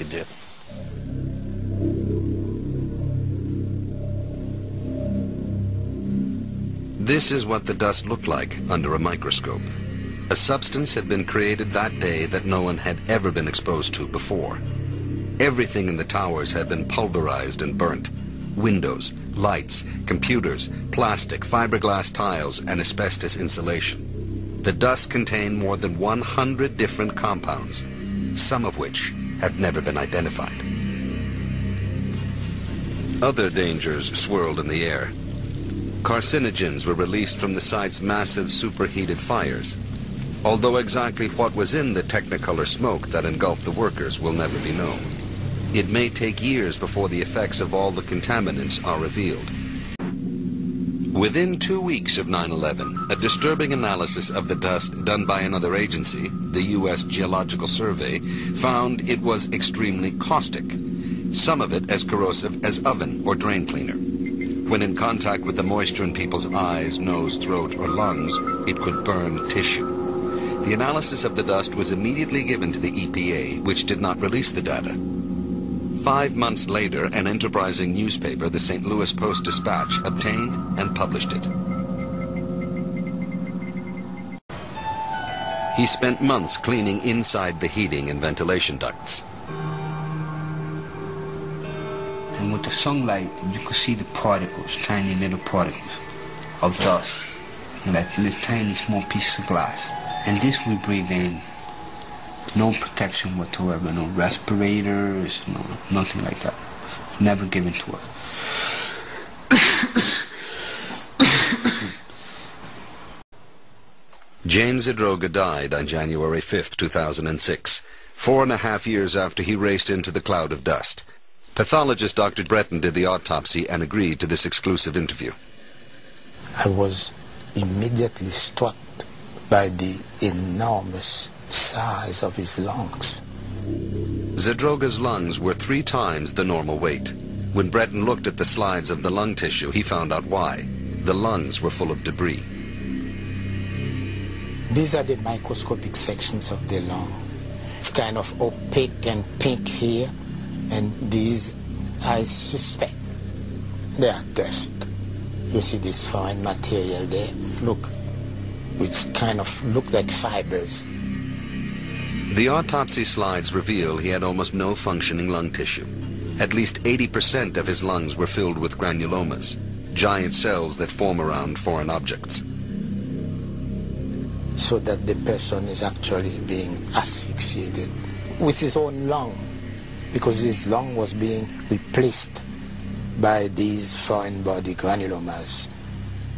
could do. This is what the dust looked like under a microscope. A substance had been created that day that no one had ever been exposed to before. Everything in the towers had been pulverized and burnt. Windows, lights, computers, plastic, fiberglass tiles, and asbestos insulation. The dust contained more than 100 different compounds, some of which have never been identified. Other dangers swirled in the air. Carcinogens were released from the site's massive superheated fires, although exactly what was in the technicolor smoke that engulfed the workers will never be known. It may take years before the effects of all the contaminants are revealed. Within 2 weeks of 9/11, a disturbing analysis of the dust done by another agency, the U.S. Geological Survey, found it was extremely caustic, some of it as corrosive as oven or drain cleaner. When in contact with the moisture in people's eyes, nose, throat, or lungs, it could burn tissue. The analysis of the dust was immediately given to the EPA, which did not release the data. 5 months later, an enterprising newspaper, the St. Louis Post-Dispatch, obtained and published it. He spent months cleaning inside the heating and ventilation ducts. And with the sunlight, you could see the particles, tiny little particles of dust, and like little tiny small pieces of glass. And this we breathe in. No protection whatsoever, no respirators, no, nothing like that. Never given to us. James Zadroga died on January 5, 2006, 4.5 years after he raced into the cloud of dust. Pathologist Dr. Breton did the autopsy and agreed to this exclusive interview. I was immediately struck by the enormous size of his lungs. Zadroga's lungs were 3 times the normal weight. When Breton looked at the slides of the lung tissue, he found out why. The lungs were full of debris. These are the microscopic sections of the lung. It's kind of opaque and pink here, and these, I suspect, they are dust. You see this fine material there? Look, it's kind of look like fibers. The autopsy slides reveal he had almost no functioning lung tissue. At least 80% of his lungs were filled with granulomas, giant cells that form around foreign objects. So that the person is actually being asphyxiated with his own lung, because his lung was being replaced by these foreign body granulomas.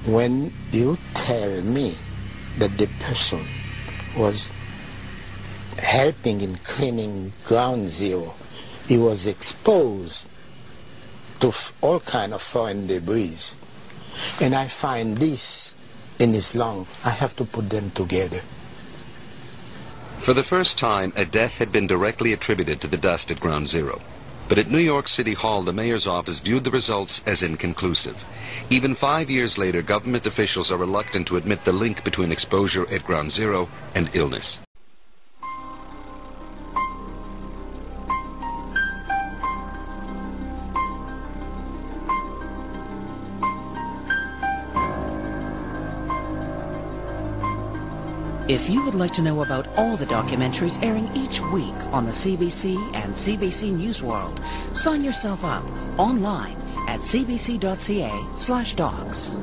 When you tell me that the person was helping in cleaning ground zero, he was exposed to all kind of foreign debris, and I find this in his lung, I have to put them together. For the first time, a death had been directly attributed to the dust at ground zero. But at New York City Hall, the mayor's office viewed the results as inconclusive. Even 5 years later, government officials are reluctant to admit the link between exposure at ground zero and illness. If you would like to know about all the documentaries airing each week on the CBC and CBC News World, sign yourself up online at cbc.ca/docs.